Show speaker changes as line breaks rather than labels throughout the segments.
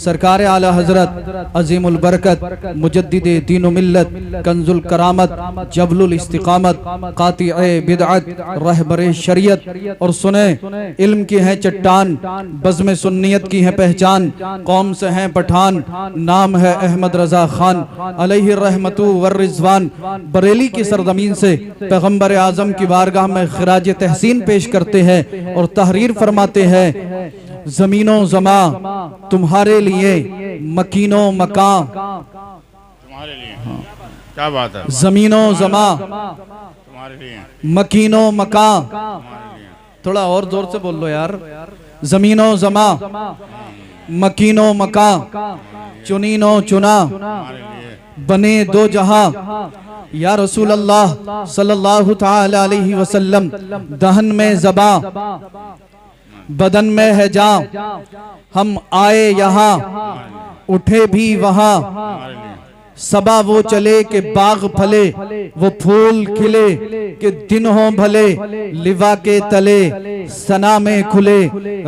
सरकार आला हजरत अजीमुल बरकत मुजद्दिदे दीन मिल्लत कंजुल करामत जबलुल इस्तिकामत कातिए बिदअत रहबरे शरीयत और सुने इल्म की है चट्टान बज़्म सुन्नियत की है पहचान कौम से हैं पठान नाम है अहमद रजा खान अलैहि रहमतु वर रिज़वान। बरेली की सरजमीन से पैगम्बर आज़म की बारगाह में खिराज तहसीन पेश करते हैं और तहरीर फरमाते हैं ज़मीनो ज़मा तुम्हारे लिए मकीनो मकां
तुम्हारे लिए। क्या बात है।
ज़मीनो ज़मा
तुम्हारे लिए
मकीनो मकां। थोड़ा और जोर से बोल लो यार। ज़मीनो ज़मा मकीनो मकां चुनीनो चुना बने दो जहां। या रसूल अल्लाह सल्लल्लाहु तआला अलैहि वसल्लम दहन में ज़बा बदन में है जा हम आए यहाँ उठे भी वहाँ सबा वो चले के बाग फले वो फूल खिले के दिन हो भले लिवा के तले सना में खुले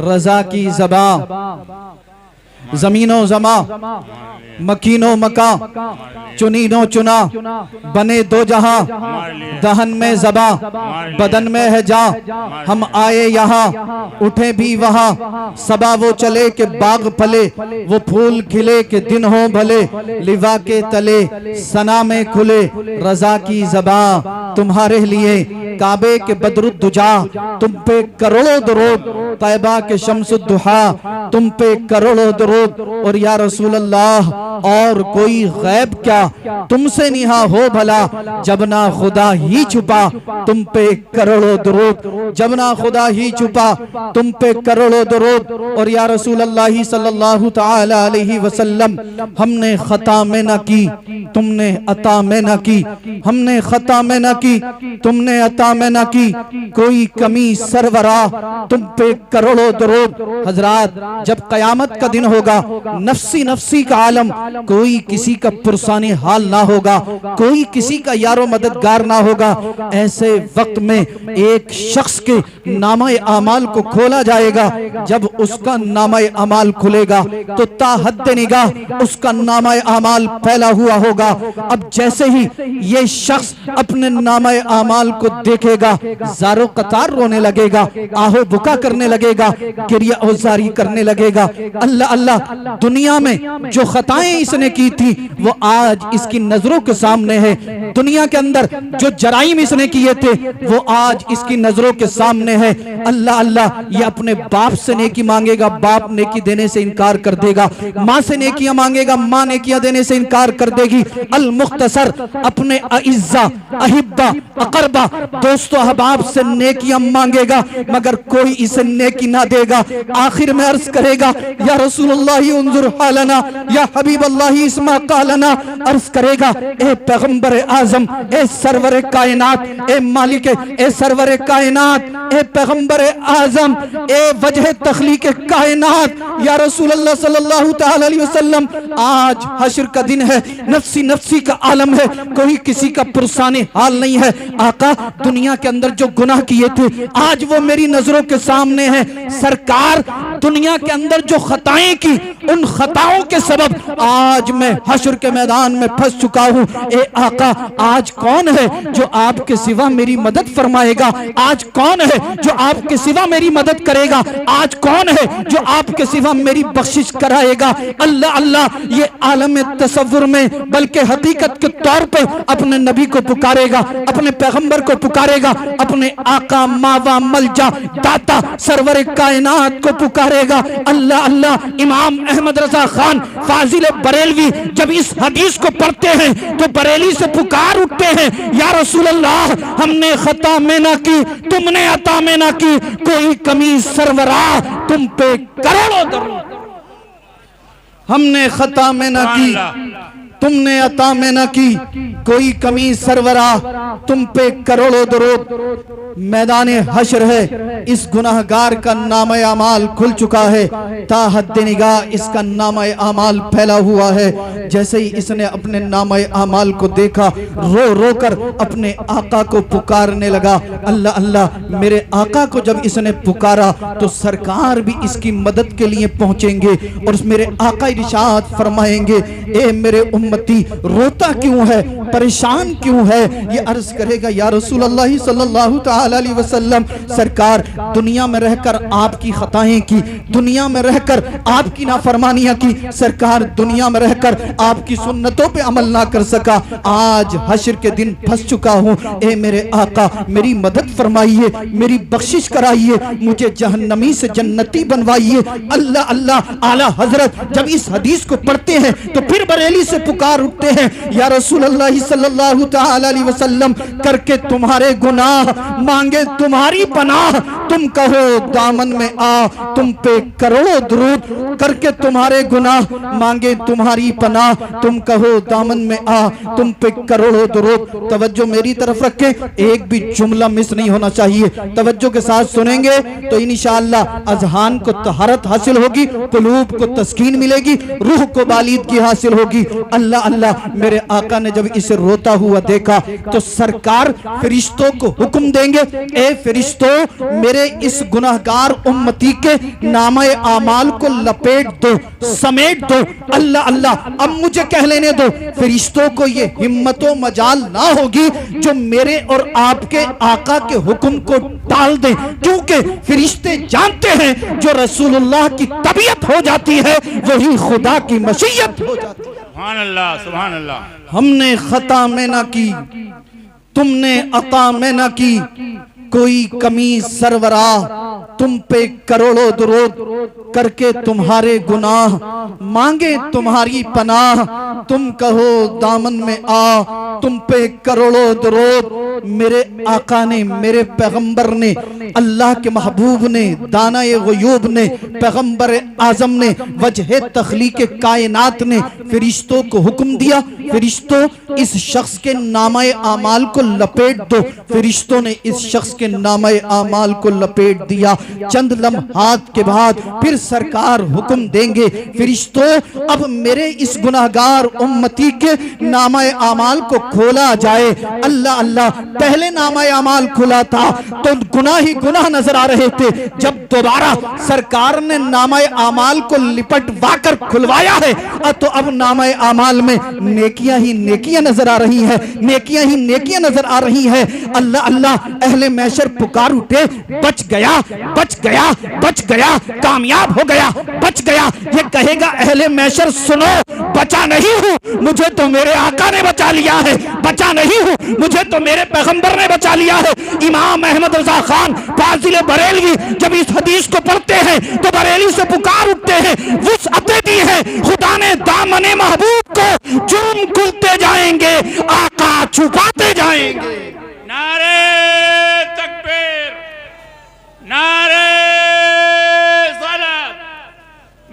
रजा की ज़बा। ज़मीनो ज़मा मकीनो मका चुनीनो चुना बने दो जहां दहन में ज़बा बदन में है जा हम आए यहाँ उठे भी वहाँ सबा वो चले के बाग फले वो फूल खिले के दिन हो भले लिवा के तले सना में खुले रजा की ज़बा। तुम्हारे लिए काबे के बदरुद्दुजा तुम पे करोड़ों दरूद तैबा के शम्सुद्दुहा तुम पे करोड़ों दरूद और या रसूल अल्लाह और कोई गैब क्या तुमसे निहा हो भला जब ना खुदा ही छुपा तुम पे करोड़ों दरूद जब ना खुदा ही छुपा तुम पे करोड़ों दरूद और या रसूल अल्लाह सल्लल्लाहु तआला अलैहि वसल्लम हमने खता में न की तुमने अता में न की हमने खता में न की तुमने अता में न की कोई कमी सरवरा तुम पे करोड़ों दरूद। हजरात जब कयामत का दिन होगा नफ्सी नफ्सी का आलम कोई किसी का पुरसानी हाल ना होगा कोई किसी का यारो मददगार ना होगा। ऐसे वक्त में एक शख्स के नामा अमाल को खोला जाएगा जब उसका नामा अमाल खुलेगा तो ताहद निगाह उसका नामा अमाल फैला हुआ होगा। अब जैसे ही ये शख्स अपने नामा अमाल को देखेगा ज़ारो कतार रोने लगेगा आहो बुका करने लगेगा गिरिया औजारी करने लगेगा। अल्लाह अल्लाह दुनिया में जो खताएं इसने की थी वो आज इसकी नजरों के सामने है। दुनिया के अंदर जो जराइम इसने किए थे वो आज इसकी नजरों के सामने है। अल्लाह अल्लाह ये अपने बाप से नेकी मांगेगा बाप नेकी देने से इनकार कर देगा माँ से नेकियां मांगेगा माँ नेकियां देने से इनकार कर देगी। अल मुख्तसर अपने अइज़्ज़ा अहिब्बा अकरबा दोस्तों अहबाब से नेकियां मांगेगा मगर कोई इसे नेकी ना देगा। आखिर में अर्ज करेगा या रसूलुल्लाह उन्जुर हालना या हबीबल्लाह इस्मा कालना। अर्ज करेगा ए पैगंबर आजम ए सरवर कायनात ए मालिक ए सरवर कायनात ए पैगंबर आजम ए वजह तखलीक कायनात या रसूलुल्लाह सल्लल्लाहु तआला अलैहि वसल्लम आज हश्र का दिन है नफ्सी नफ्सी का आलम है कोई किसी का पुरसाने हाल नहीं है। आका दुनिया के अंदर जो गुनाह किए थे आज वो मेरी नजरों के सामने है। सरकार दुनिया के अंदर जो खताएं की उन खताओं के सबब आज मैं हश्र के मैदान में फंस चुका हूँ। ए आका आज कौन है जो आपके सिवा मेरी मदद फरमाएगा आज कौन है जो आपके सिवा मेरी मदद करेगा आज कौन है जो आपके सिवा मेरी बख्शिश कराएगा। अल्लाह अल्लाह ये आलम तसव्वुर में बल्कि हकीकत के तौर पे अपने नबी को पुकारेगा अपने पैगंबर को पुकारेगा अपने आका मावा मलजा दाता सरवर कायनात को पुकारेगा। अल्लाह अल्लाह इमाम अहमद रजा खान फाजिल बरेलवी जब इस हदीस को पढ़ते हैं तो बरेली से पुकार उठते हैं या रसूल अल्लाह हमने खता में ना की तुमने अता में ना की कोई कमी सरवरा तुम पे करोड़ों दरूद। हमने खता में ना की तुमने अता में न की कोई कमी सरवरा तुम पे करोड़ों दरूद। मैदान हश्र है इस गुनाहगार का नाम अमाल खुल चुका है ता हद निगाह इसका नाम अमाल फैला हुआ है। जैसे ही इसने अपने नामे आमाल को देखा, रो रो कर अपने आका को पुकारने लगा। अल्लाह अल्लाह, मेरे आका को जब इसने पुकारा तो सरकार भी इसकी मदद के लिए पहुंचेंगे और मेरे आका इरशाद फरमाएंगे, ए मेरे उम्मती रोता क्यों है, परेशान क्यों है? ये अर्ज करेगा, या रसूल अल्लाह सल्लल्लाहु तआला अलैहि वसल्लम, सरकार दुनिया में रहकर आपकी खताएं की, दुनिया में रहकर आपकी नाफरमानियां की, सरकार दुनिया में रहकर आपकी सुन्नतों पे अमल ना कर सका, आज हश्र के दिन फंस चुका हूँ। ए मेरे आका मेरी मदद फरमाइए, मेरी बख्शिश कराइए, मुझे जहन्नमी से जन्नती बनवाइए। अल्लाह अल्लाह, आला हजरत जब इस हदीस को पढ़ते हैं तो फिर बरेली से पुकार उठते हैं, या रसूल अल्लाह सल्लल्लाहु तआला अलैहि वसल्लम, करके तुम्हारे गुनाह मांगे तुम्हारी पनाह, तुम कहो दामन में आ, तुम पे करोड़ों दुरूद, करके तुम्हारे गुनाह मांगे तुम्हारी पनाह, तुम कहो दामन में आ, तुम पे करोड़ों दुरूद। तवज्जो मेरी तरफ रखें, एक भी जुमला मिस नहीं होना चाहिए, तवज्जो के साथ सुनेंगे तो इंशाअल्लाह अज़हान को तहरत हासिल होगी, कुलूब को तस्कीन मिलेगी, रूह को बालिदगी हासिल होगी। अल्लाह अल्लाह, मेरे आका ने जब इसे रोता हुआ देखा तो सरकार फरिश्तों को हुक्म देंगे, ए फरिश्तों मेरे इस गुनाहगार उम्मती के नामे आमाल को लपेट दो, समेट दो। अल्लाह अल्लाह, अब मुझे कह लेने दो, फरिश्तों को ये हिम्मतो मजाल ना होगी जो मेरे और आपके आका के हुक्म को टाल दें, क्योंकि फरिश्ते जानते हैं जो रसूलुल्लाह की तबीयत हो जाती है वही खुदा की मशीयत हो जाती है।
सुभान अल्लाह, सुभान अल्लाह।
हमने खता में ना की, तुमने अता में ना की, कोई कमी सरवरा, तुम पे करोड़ों दुरूद, करके तुम्हारे गुनाह मांगे तुम्हारी पनाह, तुम कहो दामन में आ, तुम पे करोड़ों दुरूद। मेरे आका ने, मेरे पैगंबर ने, अल्लाह के महबूब ने, दाना-ए ग़ुयूब ने, पैगंबर आजम ने, वजह तख्लीक कायनात ने फरिश्तों को हुक्म दिया, फरिश्तों इस शख्स के नामे आमाल को लपेट दो। फरिश्तों ने इस शख्स के नामे आमाल को लपेट दिया। चंद लम्हात के बाद फिर सरकार हुक्म देंगे, फरिश्तों अब मेरे इस गुनाहगार उम्मती के नामे आमाल को खोला जाए। अल्लाह अल्लाह, पहले नामे आमाल खुला था तो गुनाह ही गुनाह नजर आ रहे थे, जब दोबारा सरकार ने नामे आमाल को लिपटवा कर खुलवाया है तो अब नामे आमाल में नेकियां ही नेकियां नजर आ रही हैं, नेकियां ही नेकियां नजर आ रही हैं। अल्लाह अल्लाह, अहले महशर पुकार उठे, बच गया, बच गया, बच गया, कामयाब हो गया, बच गया। ये कहेगा अहले महशर सुनो, बचा नहीं हूं, मुझे तो मेरे आका ने बचा लिया है, बचा नहीं हूं, मुझे तो मेरे पैगंबर ने बचा लिया है। इमाम अहमद रजा खान फाजिल बरेलवी जब इस हदीस को पढ़ते हैं तो बरेली से पुकार उठते हैं, वुसअत दी है खुदा ने दामने महबूब को, जुर्म खुलते जाएंगे, आका छुपाते जाएंगे।
नारे तकबीर, नारे सलात,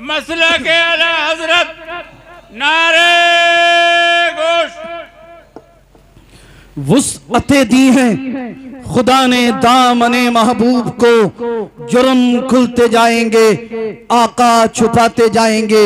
मसला के आला हजरत, नारे गोश्त।
वुसअतें दी हैं खुदा ने दामने महबूब को, जुर्म खुलते जाएंगे, आका छुपाते जाएंगे,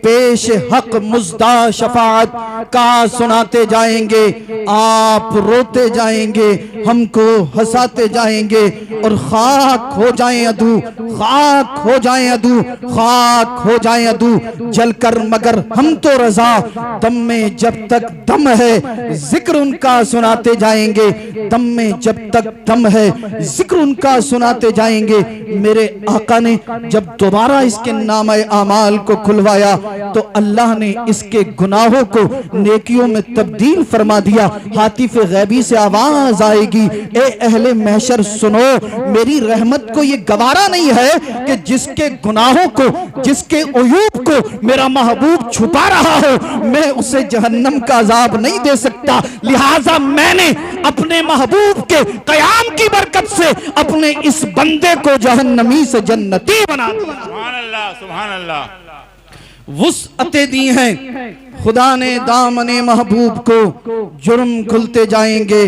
पेश हक मुज्दा शफाअत का सुनाते जाएंगे, आप रोते जाएंगे, हमको हंसाते जाएंगे, और खाक हो जाए अदू, खाक हो जाए अदू, खाक हो जाए अदू, जलकर मगर हम तो रजा, दम में जब तक दम है जिक्र उनका सुनाते जाएंगे, दम में जब तक दम है जिक्र उनका सुनाते जाएंगे। मेरे आका ने जब दोबारा इसके नामे आमाल को खुलवाया तो अल्लाह ने इसके गुनाहों को नेकियों में तब्दील फरमा दिया। हातिफ गैबी से आवाज आएगी, ए अहले महशर सुनो, मेरी रहमत को ये गवारा नहीं है कि जिसके गुनाहों को, जिसके उयूब को मेरा महबूब छुपा रहा हो, मैं उसे जहन्नम का अजाब नहीं दे सकता। लिहाजा मैंने अपने महबूब के कयाम की बरकत से अपने इस बंदे को जहन्नमी से जन्नती बना दिया।
सुभान अल्लाह, सुभान अल्लाह।
वुसअतें दी हैं खुदा ने दामने महबूब को, जुर्म खुलते जाएंगे,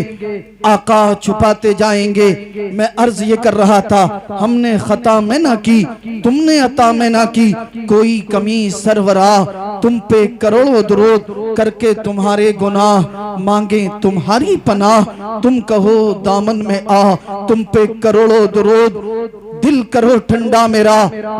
आका छुपाते जाएंगे। मैं अर्ज ये कर रहा था, हमने खता में ना की, तुमने अता में ना की, कोई कमी सरवरा, तुम पे करोड़ों दुरूद करके तुम्हारे गुनाह मांगे तुम्हारी पनाह, तुम कहो दामन में आ, तुम पे करोड़ों दुरूद दिल करो ठंडा मेरा,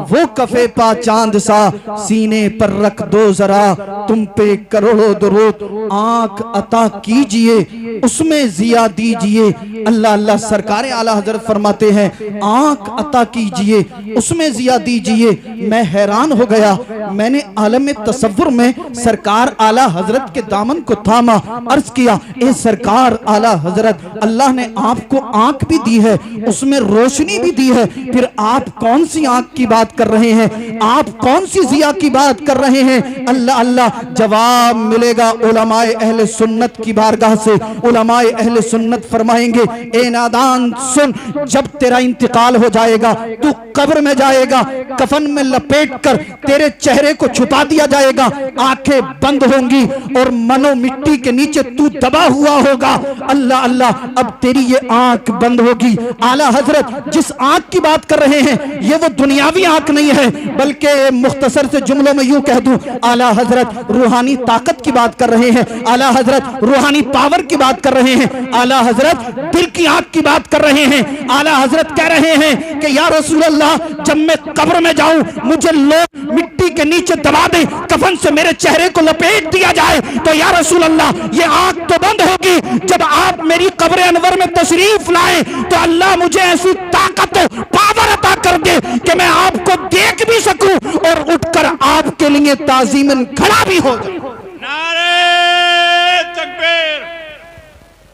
वो कफे पा चांद सा सीने पर रख दो जरा, तुम पे करोड़ों दुरूद आंख अता कीजिए उसमें जिया दीजिए। अल्लाह अल्लाह सरकार आला हजरत फरमाते हैं आंख अता कीजिए उसमें जिया दीजिए। मैं हैरान हो गया, मैंने आलम तसव्वुर में सरकार आला हजरत के दामन को थामा, अर्ज किया ए सरकार आला हजरत, अल्लाह ने आपको आंख भी दी है उसमें रोशनी भी दी है, फिर आप कौन सी आंख की बात कर रहे हैं, आप कौन सी जिया की बात कर रहे हैं। अल्लाह अल्लाह जवाब मिलेगा उलमाए अहले सुन्नत की बारगाह से। उलमाए अहले सुन्नत फरमाएंगे ए नादान सुन, जब तेरा इंतकाल हो जाएगा तू कब्र में जाएगा, कफन में लपेट कर तेरे चेहरे को छुपा दिया जाएगा, आंखें बंद होंगी और मनो मिट्टी के नीचे तू दबा हुआ होगा। अल्लाह अल्लाह अब तेरी ये आंख बंद होगी। आला हजरत जिस आंख की बात कर रहे हैं ये वो दुनियावी आंख नहीं है, बल्कि मुख्तसर से जुमलों में यूं कह दूं आला हजरत रूहानी ताकत की बात कर रहे हैं, आला हजरत रूहानी पावर की बात कर रहे हैं, आला हजरत दिल की आंख की बात कर रहे हैं। आला हजरत कह रहे हैं कि या रसूल अल्लाह जब मैं कब्र में जाऊं मुझे लोग मिट्टी के नीचे दबा दे, कफन से मेरे चेहरे को लपेट दिया जाए, तो या रसूल अल्लाह ये आंख तो बंद होगी। जब आप मेरी कब्र अनवर में तशरीफ लाए तो अल्लाह मुझे ऐसी ताकत पावर अता कर दे कि मैं आपको देख भी सकूं और उठकर आपके लिए ताजीमन खड़ा भी हो जाऊं।
नारे तकबीर,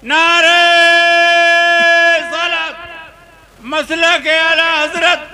नारे सलात, मसला के आला हजरत।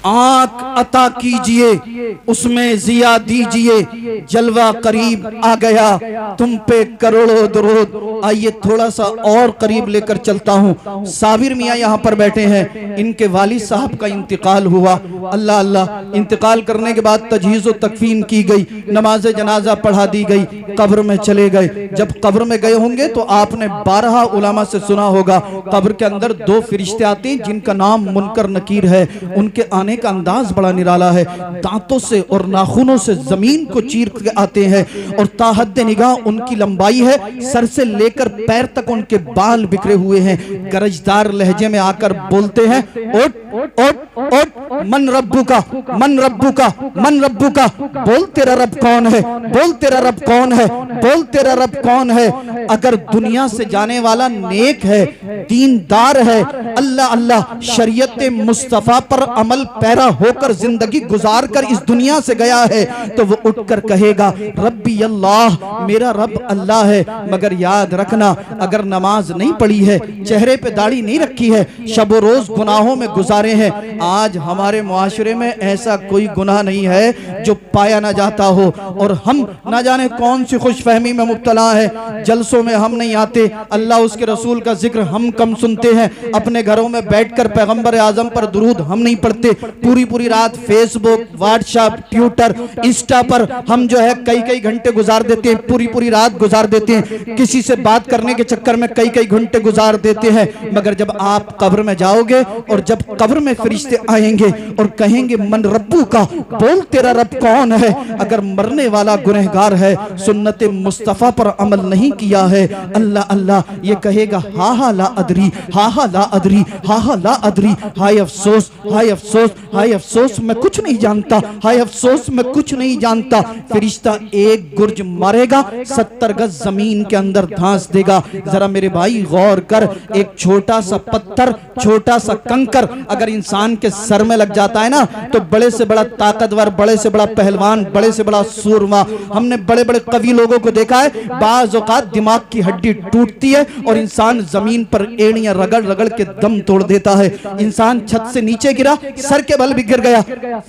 आंख अता कीजिए उसमें जिया दीजिए, जलवा करीब आ गया तुम पे करोड़ों दुरूद। आइए थोड़ा सा और करीब लेकर चलता हूँ। साबिर मियाँ यहाँ पर बैठे हैं, इनके वालिद साहब का इंतकाल हुआ। अल्लाह अल्लाह इंतकाल करने के बाद तजहीज़ व तकफीन की गई, नमाज जनाजा पढ़ा दी गई, कब्र में चले गए। जब कब्र में गए होंगे तो आपने 12 उलमा से सुना होगा कब्र के अंदर 2 फरिश्ते आते हैं जिनका नाम मुनकर नकीर है। उनके आने का अंदाज बड़ा निराला है, दांतों से और नाखूनों से जमीन को चीर के आते हैं और ताहद्दे निगाह उनकी लंबाई है, सर से लेकर पैर तक उनके बाल बिखरे हुए हैं। गरजदार लहजे में आकर बोलते हैं ओट ओट ओट मन रब्बू का, मन रब्बू का, मन रब्बू का। बोल तेरा रब कौन है, बोल तेरा रब कौन है, बोल तेरा रब कौन है। अगर दुनिया से जाने वाला नेक है, दीनदार है, अल्लाह अल्लाह शरीयत मुस्तफा पर अमल पैरा होकर जिंदगी गुजार कर इस दुनिया से गया है, तो वो उठकर कहेगा रब्बी अल्लाह, मेरा रब अल्लाह है। मगर याद रखना अगर नमाज नहीं पढ़ी है, चेहरे पे दाढ़ी नहीं रखी है, शब रोज गुनाहों में गुजारे हैं, आज हमारे मुआशरे में ऐसा कोई गुनाह नहीं है जो पाया ना जाता हो। और हम ना जाने कौन सी खुशफहमी में मुब्तला है, जलसों में हम नहीं आते, अल्लाह उसके रसूल का जिक्र हम कम सुनते हैं, अपने घरों में बैठकर पैगंबर आजम पर दुरूद हम नहीं पढ़ते, पूरी पूरी रात फेसबुक, व्हाट्सएप, ट्विटर, इंस्टा पर हम जो है कई कई घंटे गुजार देते हैं, पूरी पूरी रात गुजार देते हैं, किसी से बात करने के चक्कर में कई कई घंटे गुजार देते हैं। मगर जब आप कब्र में जाओगे और जब कब्र में फरिश्ते आएंगे और कहेंगे मन रब्बू का, बोल तेरा रब कौन है, अगर मरने वाला गुनहगार है, सुन्नत मुस्तफा पर अमल नहीं किया है, अल्लाह अल्लाह ये कहेगा हा हा ला अदरी, हा हा ला अदरी, हा हा ला अदरी, हाय अफसोस, हाय अफसोस, हाय अफसोस मैं कुछ नहीं जानता, हाय अफसोस मैं कुछ नहीं जानता। फरिश्ता एक गुर्ज मारेगा, 70 गज जमीन के अंदर धांस देगा। जरा मेरे भाई गौर कर, एक छोटा सा पत्थर, छोटा सा कंकर अगर इंसान के सर में लग जाता है ना, तो बड़े से बड़ा ताकतवर, बड़े से बड़ा पहलवान, बड़े से बड़ा सूरमा, हमने बड़े बड़े कवि लोगों को देखा है, बाज़ औक़ात दिमाग की हड्डी टूटती है और इंसान जमीन पर एड़ियां रगड़ रगड़ के दम तोड़ देता है। इंसान छत से नीचे गिरा, सर के बल भी गिर गया,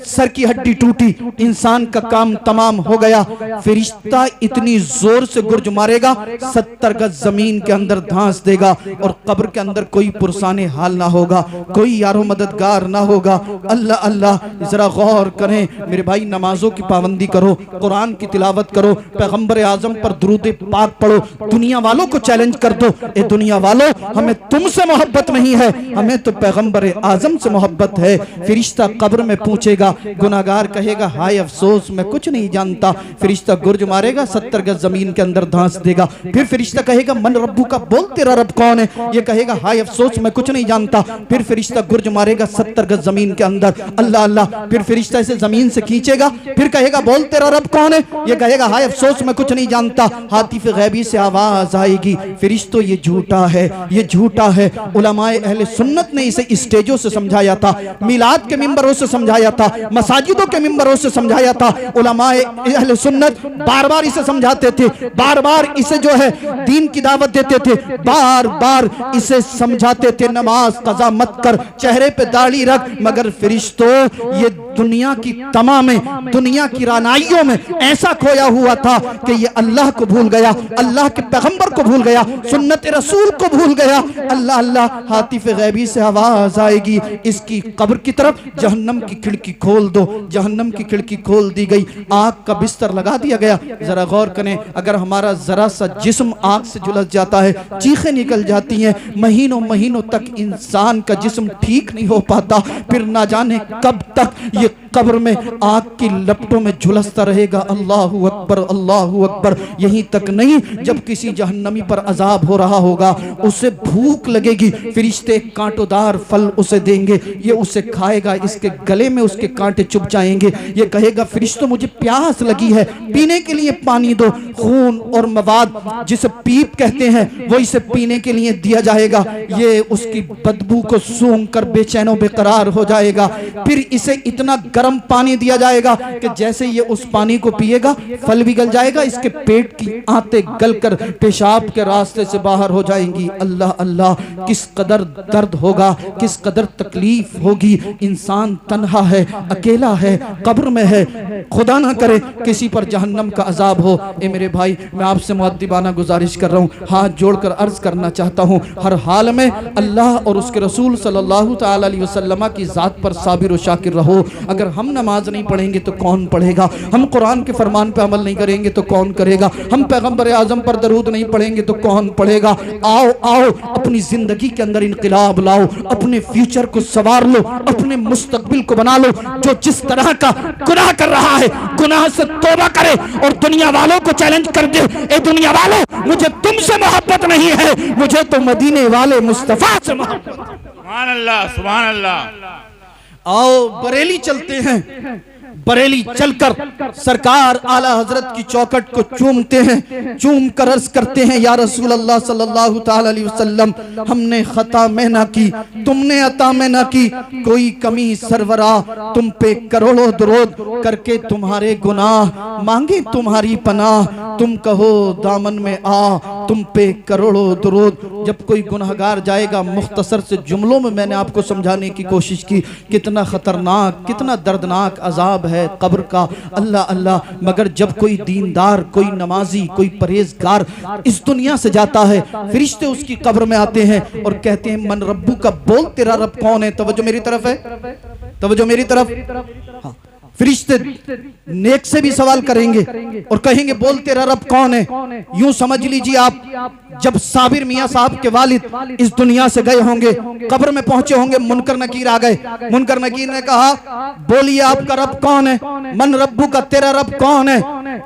सर की हड्डी टूटी, इंसान का काम तमाम हो गया। फरिश्ता इतनी जोर से गुर्ज मारेगा, 70 गज जमीन के अंदर धांस देगा और कब्र के अंदर कोई पुरसाने हाल ना होगा, कोई यारो मददगार ना होगा। अल्लाह अल्लाह जरा गौर करें मेरे भाई, नमाजों की पाबंदी करो, कुरान की तिलावत करो, पैगंबर आजम पर दुरूद पाक पढ़ो, दुनिया वालों को चैलेंज कर दो, ए दुनिया वालों, हमें तुमसे मोहब्बत नहीं है, हमें तो पैगंबर आजम से मोहब्बत है। फिरिश्ता कब्र में पूछेगा, गुनाहगार कहेगा हाय अफसोस मैं कुछ नहीं जानता। फिरिश्ता गुर्ज मारेगा, 70 गज जमीन के अंदर धंस देगा। फिर फिरिश्ता कहेगा मन रब्बू का, बोल तेरा रब कौन है? ये कहेगा हाय अफसोस मैं कुछ नहीं जानता। फिर फिरिश्ता गुर्ज मारेगा 70 गज जमीन के अंदर, अल्लाह अल्लाह। फिर फिरिश्ता इसे जमीन से खींचेगा, फिर कहेगा बोल तेरा रब कौन है? ये कहेगा हाय अफसोस मैं कुछ नहीं जानता। हातिफ गैबी से आवाज आएगी, फिरिश्तों ये झूठा है, ये झूठा है। उलमाए अहले सुन्नत ने इसे स्टेजों से समझाया था, मिलाद के मिंबरों से समझाया था, मसाजिदों के मिंबरों से समझाया था। उलमाए अहले सुन्नत बार बार इसे समझाते थे, बार बार इसे जो है दीन की दावत देते थे, बार बार इसे समझाते थे नमाज कज़ा मत कर, चेहरे पे दाढ़ी रख। मगर फिरिश्तों ये दुनिया की तमाम दुनिया की रानाइयों में ऐसा खोया हुआ था कि ये अल्लाह को भूल गया, अल्लाह के पैगंबर को भूल गया, सुन्नत रसूल को भूल गया। अल्लाह अल्लाह। हातिफ गैबी से आवाज आएगी, इसकी कब्र की तरफ जहन्नम की खिड़की खोल दो। जहन्नम की खिड़की खोल दी गई, आग का बिस्तर लगा दिया गया। जरा गौर करें, अगर हमारा जरा सा जिस्म आग से झुलस जाता है, चीखें निकल जाती हैं, महीनों महीनों तक इंसान का जिस्म ठीक नहीं हो पाता, फिर ना जाने कब तक ये कब्र में आग की लपटों में झुलसता रहेगा। अल्लाहू अकबर, अल्लाहू अकबर। यहीं तक नहीं, जब किसी जहन्नमी पर अजाब हो रहा होगा, उसे भूख लगेगी, फिरिश्ते कांटोदार फल उसे देंगे, ये उसे खाएगा, इसके गले में उसके कांटे चुभ जाएंगे। ये कहेगा फिरिश्तों मुझे प्यास लगी है, पीने के लिए पानी दो। खून और मवाद जिसे पीप कहते हैं वो इसे पीने के लिए दिया जाएगा। ये उसकी बदबू को सूंघ कर बेचैनो बेकरार हो जाएगा। फिर इसे इतना गर्म पानी दिया जाएगा कि जैसे ये उस पानी को पिएगा फल भी गल जाएगा, इसके पेट की आंतें गलकर पेशाब के रास्ते से बाहर हो जाएंगी। अल्लाह अल्लाह, किस कदर दर्द होगा, किस कदर तकलीफ होगी। इंसान तन्हा है, अकेला है, कब्र में है, खुदा ना करे किसी पर जहन्नम का अजाब हो। ए मेरे भाई, मैं आपसे मुअद्दिबाना गुजारिश कर रहा हूँ, हाथ जोड़कर अर्ज करना चाहता हूँ, हर हाल में अल्लाह और उसके रसूल सल्लल्लाहु तआला अलैहि वसल्लम की ज़ात पर साबिर और शाकिर रहो। अगर हम नमाज नहीं पढ़ेंगे तो कौन पढ़ेगा? हम कुरान के फरमान पे अमल नहीं करेंगे तो कौन करेगा? हम पैगंबर आजम पर दरूद नहीं पढ़ेंगे तो कौन पढ़ेगा? आओ आओ, अपनी जिंदगी के अंदर इनकलाब लाओ, अपने फ्यूचर को संवार लो, अपने मुस्तकबिल को बना लो। जो जिस तरह का गुनाह कर रहा है, गुनाह से तौबा करे और दुनिया वालों को चैलेंज कर दे, ए दुनिया वालों, मुझे तुमसे मोहब्बत नहीं है, मुझे तो मदीने वाले मुस्तफा से मोहब्बत।
सुभान अल्लाह, सुभान अल्लाह।
आओ बरेली चलते हैं, बरेली चलकर सरकार आला हजरत की चौखट को चूमते हैं, चूम कर अर्ज करते हैं या रसूल अल्लाह सल्लल्लाहु ताला अलैहि वसल्लम, हमने खता में ना की, तुमने अता में ना की, कोई कमी सरवरा, तुम पे करोड़ों दरूद करके तुम्हारे गुनाह मांगे तुम्हारी पनाह, तुम कहो दामन में आ, तुम पे करोड़ों दरूद। जब कोई गुनहगार जाएगा, मुख्तसर से जुमलों में मैंने आपको समझाने की कोशिश की, कितना खतरनाक, कितना दर्दनाक अजाब है कब्र का। अल्लाह अल्लाह। मगर जब कोई दीनदार, कोई नमाजी, कोई परहेजगार इस दुनिया से जाता है, फरिश्ते उसकी कब्र में आते हैं और कहते हैं मन रब्बू का, बोल तेरा रब कौन है? तवज्जो मेरी तरफ है, तवज्जो मेरी तरफ। हाँ, फरिश्ते नेक से भी सवाल करेंगे और कहेंगे बोल तेरा रब कौन है? यूं समझ लीजिए आप, जब साबिर मियां साहब के वालिद इस दुनिया से गए होंगे, कब्र में पहुंचे होंगे, मुनकर नकीर आ गए। मुनकर नकीर ने कहा बोलिए आपका रब कौन है? मन रब्बू का, तेरा रब कौन है?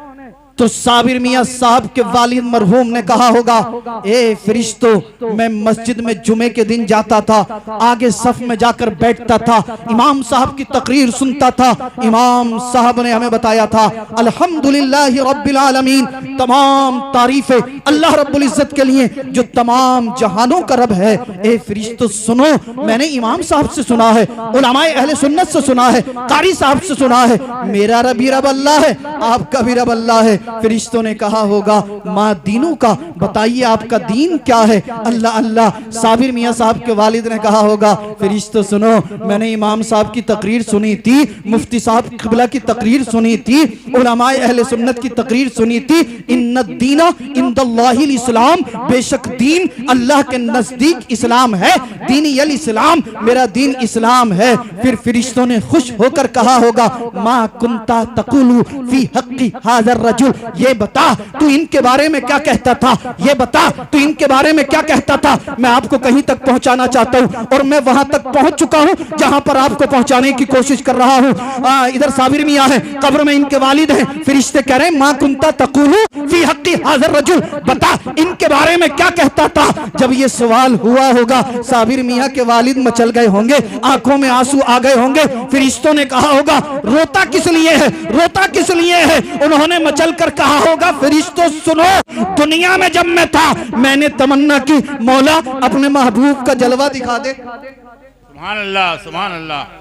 तो साबिर मियां साहब के वालिद मरहूम ने कहा होगा, ए फरिश्तों, मैं मस्जिद में जुमे के दिन जाता था, आगे सफ में जाकर बैठता था, इमाम साहब की तकरीर सुनता था। इमाम साहब ने हमें बताया था अल्हम्दुलिल्लाहि रब्बिल आलमीन, तमाम तारीफें अल्लाह रब्बुल इज्जत के लिए जो तमाम जहानों का रब है। ए फरिश्तों सुनो, मैंने इमाम साहब से सुना है, उलमाए अहले सुन्नत से सुना है, कारी साहब से सुना है, मेरा रब ही रब अल्लाह है, आपका भी रब अल्लाह है। फरिश्तों ने कहा होगा माँ दीनों का, बताइए आपका दीन क्या है? अल्लाह अल्लाह। साबिर मियां साहब के वालिद ने कहा होगा फरिश्तों सुनो, मैंने इमाम साहब की तकरीर सुनी थी, मुफ्ती साहब क़िबला की तकरीर सुनी थी, उलमाए अहले सुन्नत की तकरीर सुनी थी। इन्नद दीना इंदल्लाहिल इस्लाम, बेशक दीन अल्लाह के नजदीक इस्लाम है, दीनी अल इस्लाम, मेरा दीन इस्लाम है। फिर फरिश्तों ने खुश होकर कहा होगा मा कुंता तकुलु फी हक्की हाज़र रजुल, ये बता तू इनके बारे में क्या कहता था, ये बता तू इनके बारे में क्या कहता था। मैं आपको कहीं तक पहुंचाना चाहता हूं और मैं वहां तक पहुंच चुका हूं जहां पर आपको पहुंचाने की कोशिश कर रहा हूं। इधर साबिर मियां है, कब्र में इनके वालिद हैं, फरिश्ते कह रहे हैं मां कुंता तकुलु फी हक्की हाज़िर रजुल, बता इनके बारे में क्या कहता था। जब ये सवाल हुआ होगा साबिर मियां के वालिद मचल गए होंगे, आंखों में आंसू आ गए होंगे। फरिश्तों ने कहा होगा रोता किस लिए है, रोता किस लिए है। उन्होंने मचल कर कहा होगा फरिश्तों सुनो, दुनिया में जब मैं था मैंने तमन्ना की मौला अपने महबूब का जलवा दिखा दे।
सुभान अल्लाह, सुभान अल्लाह।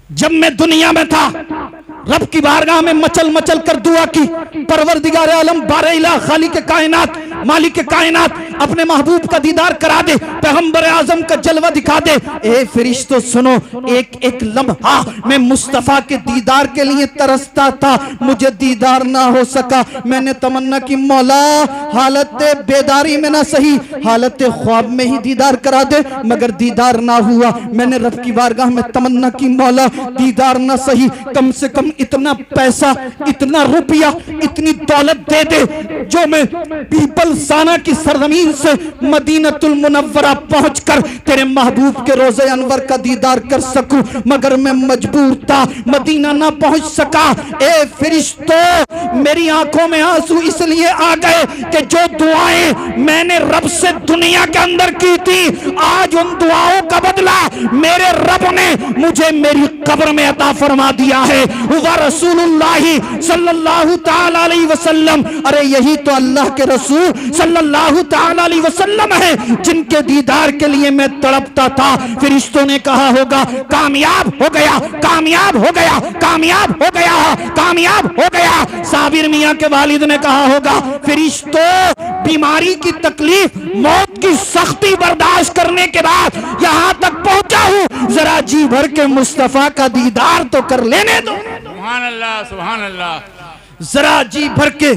जब मैं दुनिया में था रब की बारगाह में मचल मचल कर दुआ की, परवरदिगार आलम बारइला खालिक कायनात मालिक कायनात अपने महबूब का दीदार करा दे, पैगंबर आजम का जलवा दिखा दे। ए फरिश्तों सुनो, एक एक लम्हा मैं मुस्तफा के दीदार के लिए तरसता था, मुझे दीदार ना हो सका। मैंने तमन्ना की मौला हालत बेदारी में ना सही हालत ख्वाब में ही दीदार करा दे, मगर दीदार ना हुआ। मैंने रब की बारगाह में तमन्ना की मौला दीदार ना सही, कम से कम इतना पैसा, इतना रुपया, इतनी दौलत दे दे जो मैं पीपल साना की सरजमीन से मदीनतुल मुनव्वरा पहुंचकर तेरे महबूब के रोज़े अनवर का दीदार कर सकूं, मगर मैं मजबूर था, मदीना ना पहुंच सका। ए फरिश्तों मेरी आंखों में आंसू इसलिए आ गए कि जो दुआएं मैंने रब से दुनिया के अंदर की थी, आज उन दुआओं का बदला मेरे रब ने मुझे मेरी कब्र में अता फरमा दिया है। व रसूलुल्लाही सल्लल्लाहु तआला अलैहि वसल्लम, अरे यही तो अल्लाह के रसूल सल्लल्लाहु तआला अलैहि वसल्लम है जिनके दीदार के लिए मैं तड़पता था। फरिश्तों ने कहा होगा कामयाब हो गया, कामयाब हो गया, कामयाब हो गया, कामयाब हो गया। साबिर मियां के वालिद ने कहा होगा फरिश्तों बीमारी की तकलीफ, मौत की सख्ती बर्दाश्त करने के बाद यहां तक पहुंचा हूं, जरा जी भर के मुस्तफा का दीदार तो कर लेने दो।
सुभान अल्लाह, सुभान अल्लाह।
जरा जी भर के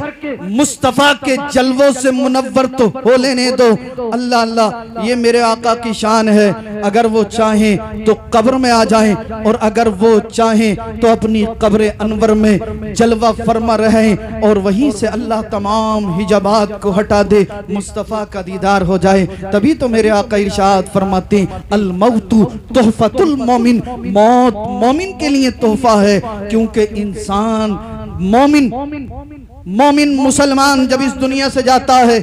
मुस्तफा के जलवों से मुनव्वर तो हो लेने दो। अल्लाह अल्लाह, ये मेरे आका की शान है। अगर वो चाहें तो कब्र में आ जाएं और अगर वो चाहें तो अपनी कब्र अनवर में जलवा फरमा रहें और वहीं से अल्लाह तमाम हिजाबात को हटा दे, मुस्तफा का दीदार हो जाए। तभी तो मेरे आका इरशाद फरमाते अल मौतु तोहफतुल मोमिन, मौत मोमिन के लिए तोहफा है, क्योंकि इंसान मोमिन मुसलमान जब इस दुनिया से जाता है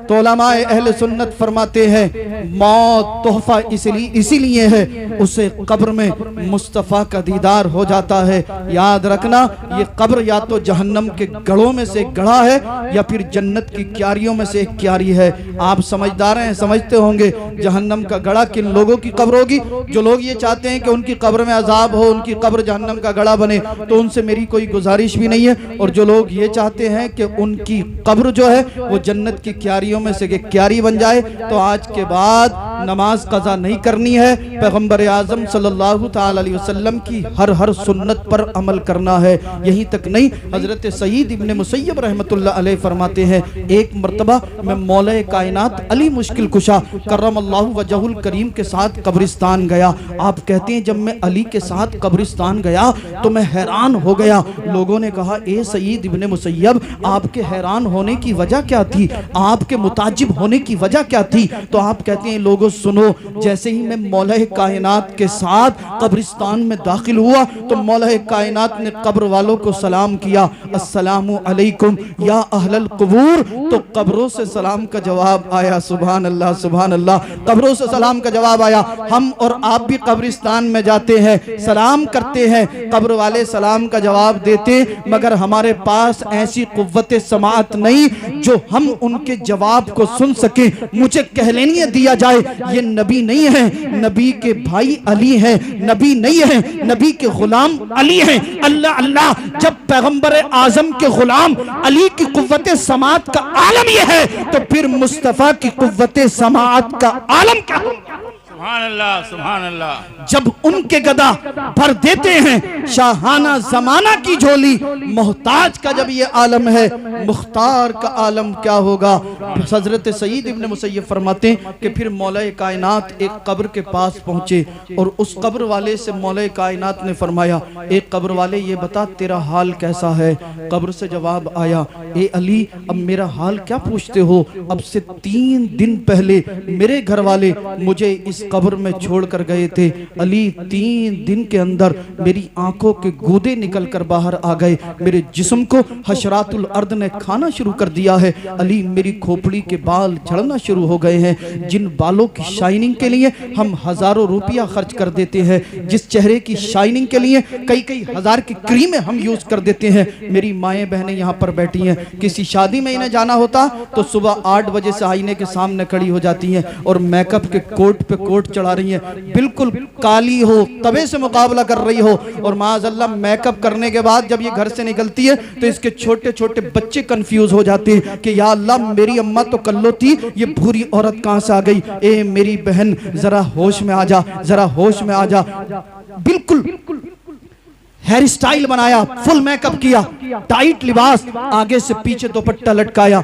तो उलमाए अहले सुन्नत फरमाते हैं मौत तोहफा इसीलिए है, उसे कब्र में मुस्तफ़ा का दीदार हो जाता है। याद रखना ये कब्र या तो जहन्नम के गढ़ों में से एक गढ़ा है या फिर जन्नत की क्यारियों में से एक क्यारी है। आप समझदार हैं, समझते होंगे जहन्नम का गढ़ा किन लोगों की कब्र होगी। जो लोग ये चाहते हैं कि उनकी कब्र में अजाब हो, उनकी कब्र जहन्नम का गढ़ा बने, तो उनसे मेरी कोई गुजारिश भी नहीं है। और जो लोग ये चाहते हैं कि उनकी कब्र जो है वो जन्नत की क्यारियों में से एक क्यारी बन जाए, तो आज के बाद नमाज कज़ा नहीं करनी है, पैगंबर आज़म सल्लल्लाहु ताला अलैहि वसल्लम की हर सुन्नत पर अमल करना है। यहीं तक नहीं, हजरत सईद इब्ने मुसय्यब रहमतुल्लाह अलैह फरमाते हैं एक मर्तबा मैं मौला कायनात अली मुश्किल कुशा करमल्लाहु वजहुल करीम के साथ कब्रिस्तान गया। आप कहते हैं जब मैं अली के साथ कब्रिस्तान गया तो मैं हैरान हो गया। लोगों ने कहा ए सईद इब्ने मुसय्यब आपके हैरान होने की वजह क्या थी, आपके मुताजिब होने की वजह क्या थी। तो आप कहते हैं लोगों सुनो, जैसे ही मैं मौला कायनात के साथ कब्रिस्तान में दाखिल हुआ तो मौला कायनात ने कब्र वालों को सलाम किया, अस्सलामु अलैकुम या अहलल कुबूर। तो कब्रों से सलाम का जवाब आया, सुभान अल्लाह सुभान अल्लाह, कब्रों से सलाम का जवाब आया। हम और आप भी कब्रिस्तान में जाते हैं, सलाम करते हैं, कब्र वाले सलाम का जवाब देते, मगर हमारे पास ऐसी कुव्वत समाअत नहीं जो हम उनके जवाब को सुन सके। मुझे कह लेने दिया जाए ये नबी नहीं है, नबी के भाई अली हैं, नबी नहीं है, नबी के गुलाम अली हैं। अल्लाह अल्लाह, जब पैगंबर आजम के गुलाम अली की कुव्वत समाअत का आलम यह है तो फिर मुस्तफा की कुव्वत समाअत का आलम क्या होगा।
सुभान अल्लाह, सुभान अल्लाह।
जब उनके गदा भर देते हैं शाहाना जमाना की झोली, मोहताज का जब ये आलम है, मुख्तार का आलम क्या होगा। हजरत सईद इब्न मुसय्यब फरमाते हैं कि फिर मौला कायनात एक कब्र के पास पहुंचे और उस कब्र वाले से मौला कायनात ने फरमाया, एक कब्र वाले ये बता तेरा हाल कैसा है। कब्र से जवाब आया, ए अली अब मेरा हाल क्या पूछते हो, अब से 3 दिन पहले मेरे घर वाले मुझे इस कब्र में छोड़कर गए थे। अली 3 दिन के अंदर मेरी आंखों के गूदे निकल कर बाहर आ गए, मेरे जिस्म को हशरातुल अर्द ने खाना शुरू कर दिया है। अली मेरी खोपड़ी के बाल झड़ना शुरू हो गए हैं, जिन बालों की शाइनिंग के लिए हम हजारों रुपया खर्च कर देते हैं, जिस चेहरे की शाइनिंग के लिए कई कई हजार की क्रीमें हम यूज कर देते हैं। मेरी माएँ बहनें यहाँ पर बैठी हैं, किसी शादी में इन्हें जाना होता तो सुबह 8 बजे से आईने के सामने खड़ी हो जाती हैं और मेकअप के कोट पे कोट चढ़ा रही हैं, बिल्कुल काली हो, तवे से मुकाबला कर रही हो। और माज़अल्लाह मेकअप करने के बाद जब ये घर से निकलती है तो इसके छोटे छोटे बच्चे कंफ्यूज हो जाते हैं कि या अल्लाह मेरी अम्मा तो कल्लो थी, ये भूरी औरत कहाँ से आ गई। ए मेरी बहन जरा होश में आ जा, जरा होश में आ जा। बिल्कुल हेयर स्टाइल बनाया, फुल मेकअप किया, टाइट लिबास, आगे से पीछे दुपट्टा लटकाया,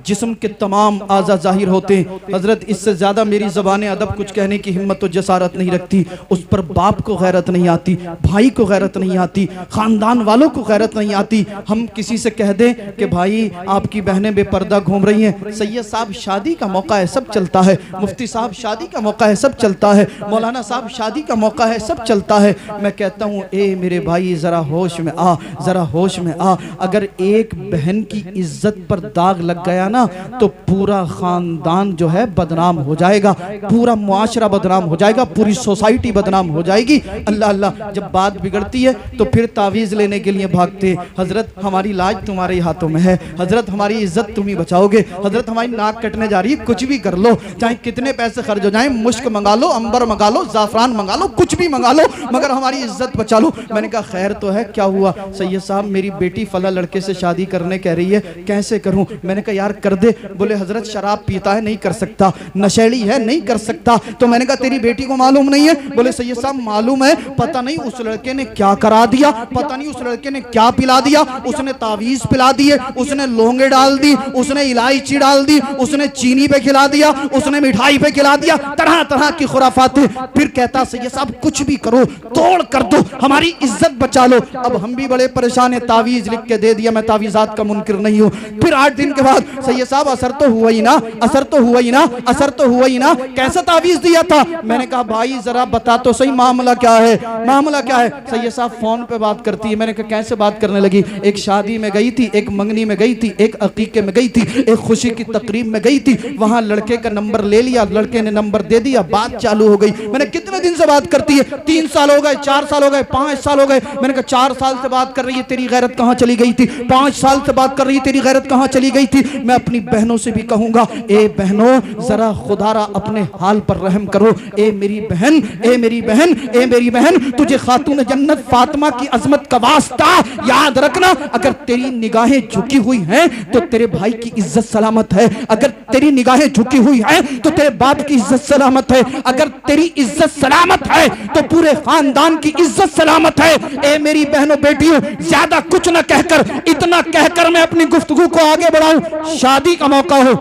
जिस्म के तमाम आज़ा जाहिर होते हैं। हजरत इससे ज्यादा मेरी ज़बान अदब कुछ कहने की हिम्मत और जसारत नहीं रखती। उस पर बाप को गैरत नहीं आती, भाई को गैरत नहीं आती, खानदान वालों को गैरत नहीं आती। हम किसी से कह दें कि भाई आपकी बहनें बेपर्दा घूम रही हैं, सैयद साहब शादी का मौका है सब चलता है, मुफ्ती साहब शादी का मौका है सब चलता है, मौलाना साहब शादी का मौका है सब चलता है। मैं कहता हूँ ए मेरे भाई जरा होश में आ, जरा होश में आ। अगर एक बहन की इज्जत पर दाग लग गया ना तो पूरा खानदान जो है बदनाम हो जाएगा, पूरा मुआशरा बदनाम हो जाएगा, पूरी सोसाइटी बदनाम हो जाएगी। अल्लाह अल्लाह, जब बात बिगड़ती है तो फिर तावीज़ लेने के लिए भागते। हजरत हमारी लाज तुम्हारे हाथों में है, हजरत हमारी इज्जत तुम ही बचाओगे, हजरत हमारी नाक कटने जा रही है, कुछ भी कर लो, चाहे कितने पैसे खर्च हो जाए, मुश्क मंगा लो, अंबर मंगा लो, जाफरान मंगा लो, कुछ भी मंगा लो, मगर हमारी इज्जत बचा लो। मैंने कहा खैर तो है, क्या हुआ। सैयद साहब मेरी बेटी फला लड़के से शादी करने कह रही है, कैसे करूं। मैंने कहा यार कर दे। बोले हजरत शराब पीता है नहीं कर सकता, नशेड़ी है नहीं कर सकता। तो मैंने कहा तेरी बेटी को मालूम नहीं है। बोले सैयद साहब मालूम है, पता नहीं उस लड़के ने क्या करा दिया, पता नहीं उस लड़के ने क्या पिला दिया, उसने तावीज पिला दिए, उसने लौंगे डाल दी, उसने इलायची डाल दी, उसने चीनी पे खिला दिया, उसने मिठाई पे खिला दिया, तरह तरह की खुराफातें। फिर कहता सैयद साहब कुछ भी करो, तोड़ कर दो, हमारी इज्जत बचा लो। अब हम भी बड़े परेशान है, तावीज लिख के दे दिया, मैं तावीजात का मुनकिर नहीं हूँ। फिर 8 दिन के बाद सैयद साहब असर तो हुआ ही ना, असर तो हुआ ही ना, असर तो हुआ ही ना, कैसा तावीज दिया था। मैंने कहा भाई जरा बता तो सही मामला क्या है, मामला क्या है। सैयद साहब फोन पे बात करती है। मैंने कहा कैसे बात करने लगी। एक शादी में गई थी, एक मंगनी में गई थी, एक अकीके में गई थी, एक खुशी की तकरीब में गई थी, वहां लड़के का नंबर ले लिया, लड़के ने नंबर दे दिया, बात चालू हो गई। मैंने कितने दिन से बात करती है, 3 साल हो गए, 4 साल हो गए, 5 साल हो गए। मैंने कहा 4 साल से बात कर रही है, तेरी गैरत कहां चली गई थी। 5 साल से बात कर रही है, तेरी गैरत कहां चली गई थी। मैं अपनी बहनों से भी कहूंगा, ए बहनों जरा खुदारा अपने हाल पर रहम करो। ए मेरी बहन, ए मेरी बहन, ए मेरी बहन, तुझे खातून जन्नत फातिमा की अजमत का वास्ता याद रखना। अगर तेरी निगाहें झुकी हुई हैं तो तेरे भाई की इज्जत सलामत है, अगर तेरी निगाहें झुकी हुई हैं तो तेरे बाप की इज्जत सलामत है, अगर तेरी इज्जत सलामत है तो पूरे खानदान की इज्जत सलामत है। ए मेरी बहनों बेटियों, ज्यादा कुछ न कहकर, इतना कहकर मैं अपनी गुफ्तगू को आगे बढ़ाऊं। शादी का मौका हो,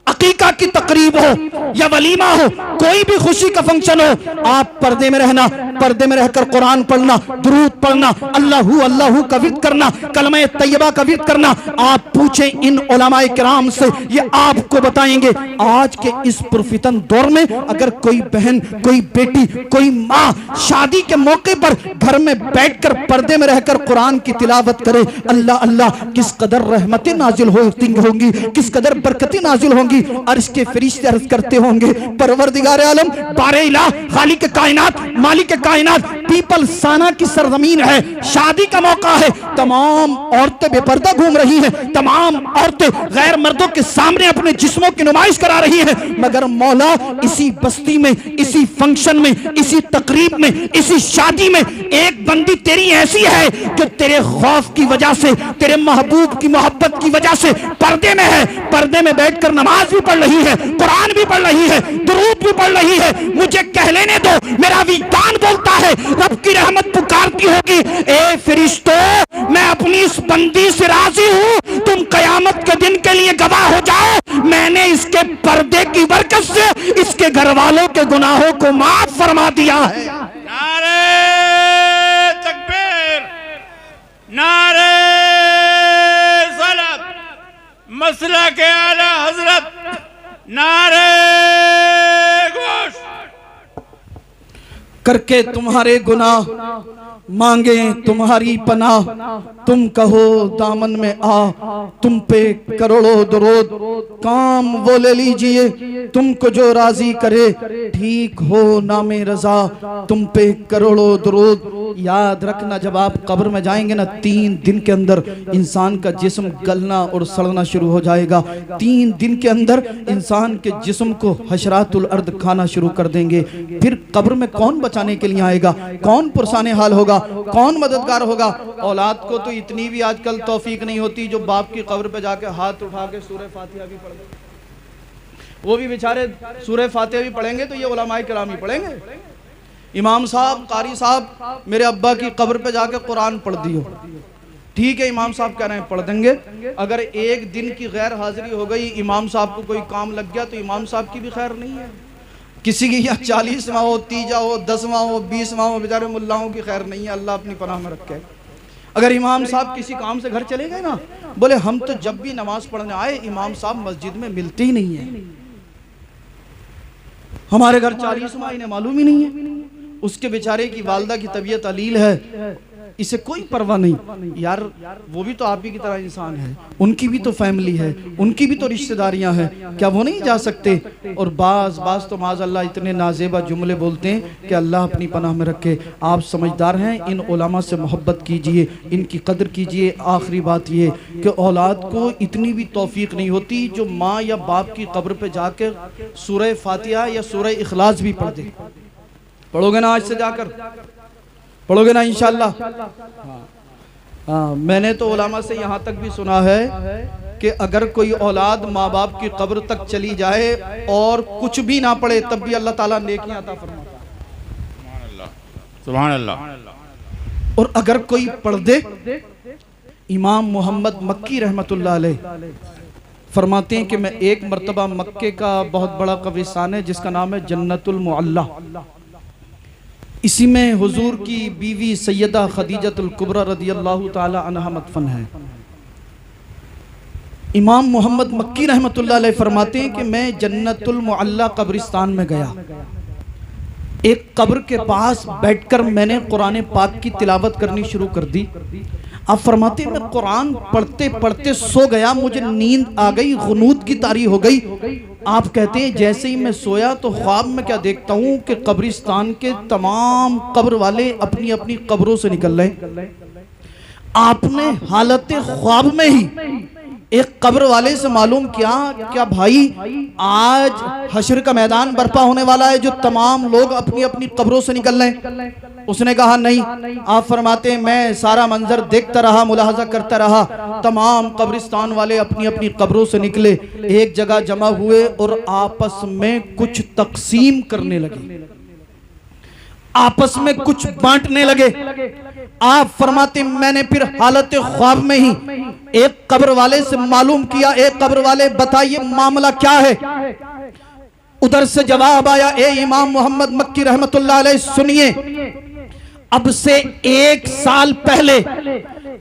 अकीका की तकरीब हो या वलीमा हो, कोई भी खुशी का फंक्शन हो, आप पर्दे में रहना, पर्दे में रहकर कुरान पढ़ना, दुरूद पढ़ना, अल्लाहू अल्लाहू का विर्द करना, कलमा तैयबा का विर्द करना। आप पूछें इन उलमाए किराम से, ये आपको बताएंगे। आज के इस पुरफितन दौर में अगर कोई बहन, कोई बेटी, कोई माँ शादी के मौके पर घर में बैठकर पर्दे में रहकर कुरान की तिलावत करे, अल्लाह अल्लाह किस कदर रहमतें नाजिल होंगी, किस कदर बरकतें नाजिल होंगी। अर्श के फरिश्ते अर्ज करते होंगे, परवरदिगार आलम, बारे इलाह, खालिक कायनात, मालिक कायनात, पीपल साना की सरजमीन है, शादी का मौका है, तमाम औरतें बेपर्दा घूम रही हैं, तमाम औरतें गैर मर्दों के सामने अपने जिस्मों की नुमाइश करा रही हैं, मगर मौला इसी बस्ती में, इसी फंक्शन में, इसी तकरीब में, इसी शादी में एक बंदी तेरी ऐसी है जो तेरे खौफ की वजह से, तेरे महबूब की मोहब्बत की वजह से पर्दे में है, पर्दे में बैठकर
नमाज भी पढ़ रही है, कुरान भी पढ़ रही है, दुरूद भी पढ़ रही है, मुझे कह लेने दो, मेरा विज्ञान बोलता है रब की रहमत पुकारती होगी, ए फरिश्तों मैं अपनी इस बंदी से राजी हूं, तुम कयामत के दिन के लिए गवाह हो जाओ, मैंने इसके पर्दे की बरकत से इसके घर वालों के गुनाहों को माफ फरमा दिया है।
नारे तकबीर, नारे सलात, मसला के आला हजरत, नारे गोश।
करके तुम्हारे गुनाह मांगे तुम्हारी पनाह, तुम कहो दामन में आ, तुम पे करोड़ों दरूद, काम वो ले लीजिए तुमको जो राजी करे, ठीक हो नामे रजा, तुम पे करोड़ों दरूद। याद रखना जब आप कब्र में जाएंगे ना, 3 दिन के अंदर इंसान का जिस्म गलना और सड़ना शुरू हो जाएगा। 3 दिन के अंदर इंसान के जिस्म को हशरातुल अर्द खाना शुरू कर देंगे। फिर कब्र में कौन बचाने के लिए आएगा, कौन पुरसाने हाल होगा, कौन मददगार होगा। औलाद को तो इतनी भी आजकल तौफीक नहीं होती जो बाप की कब्र पे जाके हाथ उठा के सूरह फातिहा भी पढ़ ले। वो भी बेचारे सूरह फातिहा भी पढ़ेंगे तो ये उलमाए किराम ही पढ़ेंगे। इमाम साहब, कारी साहब, मेरे अब्बा की कब्र पे जाके कुरान पढ़ दियो, ठीक है इमाम साहब कह रहे हैं पढ़ देंगे। अगर एक दिन की गैर हाजिरी हो गई, इमाम साहब को कोई काम लग गया तो इमाम साहब की भी खैर नहीं है। किसी की यहाँ 40वां हो, 30वां हो, 10वां हो, 20वां हो, बेचारे मुल्लाओं की खैर नहीं है, अल्लाह अपनी पनाह में रखे। अगर इमाम साहब किसी काम से घर चले गए ना, बोले हम तो जब भी नमाज पढ़ने आए इमाम साहब मस्जिद में मिलते ही नहीं है, हमारे घर 40वां इन्हें मालूम ही नहीं है। उसके बेचारे की वालदा की तबीयत अलील है, इसे कोई परवाह नहीं। यार वो भी तो आप ही की तरह इंसान है, उनकी भी तो फैमिली है, उनकी भी तो रिश्तेदारियां हैं, क्या वो नहीं जा सकते। और बाज तो माज़अल्लाह इतने नाजेबा जुमले बोलते हैं कि अल्लाह अपनी पनाह में रखे। आप समझदार हैं, इन उलमा से मोहब्बत कीजिए, इनकी कदर कीजिए। आखिरी बात ये कि औलाद को इतनी भी तौफीक नहीं होती जो माँ या बाप की कब्र पे जाकर सूरह फातिहा या सूरह इखलास भी पढ़ दे। पढ़ोगे ना आज से जाकर, पढ़ोगे ना इंशाअल्लाह। हाँ, मैंने तो उलमा से यहाँ तक भी सुना है कि अगर कोई औलाद माँ बाप की कब्र तक चली जाए और कुछ भी ना पढ़े तब भी अल्लाह ताला नेकियां अता फरमाता है।
सुभान अल्लाह।
और अगर कोई पढ़ दे, इमाम मोहम्मद मक्की रहमतुल्लाह अलैह फरमाते हैं कि मैं एक मरतबा मक्के का बहुत बड़ा कब्रिस्तान है जिसका नाम है जन्नतुल मुअल्ला, इसी में हुजूर की बीवी सैयदा खदीजतुल कुबरा रदियल्लाहु ताला अन्हा मदफन है। इमाम मोहम्मद मक्की रहमतुल्लाह अलैह फरमाते हैं कि मैं जन्नतुल मुअल्ला कब्रिस्तान में गया, एक कब्र के पास बैठकर मैंने कुरान पाक की तिलावत करनी शुरू कर दी। आप फरमाते हैं मैं कुरान पढ़ते पढ़ते सो गया, मुझे नींद आ गई, गुनूद की तारी हो गई। आप कहते हैं जैसे ही मैं सोया तो ख्वाब में क्या देखता हूँ कि कब्रिस्तान के तमाम कब्र वाले अपनी अपनी कब्रों से निकल रहे। आपने हालत ख्वाब में ही एक कब्र वाले से मालूम किया क्या भाई आज हश्र का मैदान बर्पा होने वाला है जो तमाम लोग अपनी अपनी कब्रों से निकल रहे हैं। उसने कहा नहीं। आप फरमाते हैं मैं सारा मंजर देखता रहा, मुलाहजा करता रहा, तमाम कब्रिस्तान वाले अपनी अपनी कब्रों से निकले, एक जगह जमा हुए और आपस में कुछ तकसीम करने लगे, आपस में कुछ बांटने लगे। आप फरमाते मैंने फिर हालत ख्वाब में ही एक कब्र वाले से मालूम किया, एक कब्र वाले बताइए मामला क्या है। उधर से जवाब आया, ए इमाम मोहम्मद मक्की रहमतुल्लाह अलैह सुनिए, अब से 1 साल पहले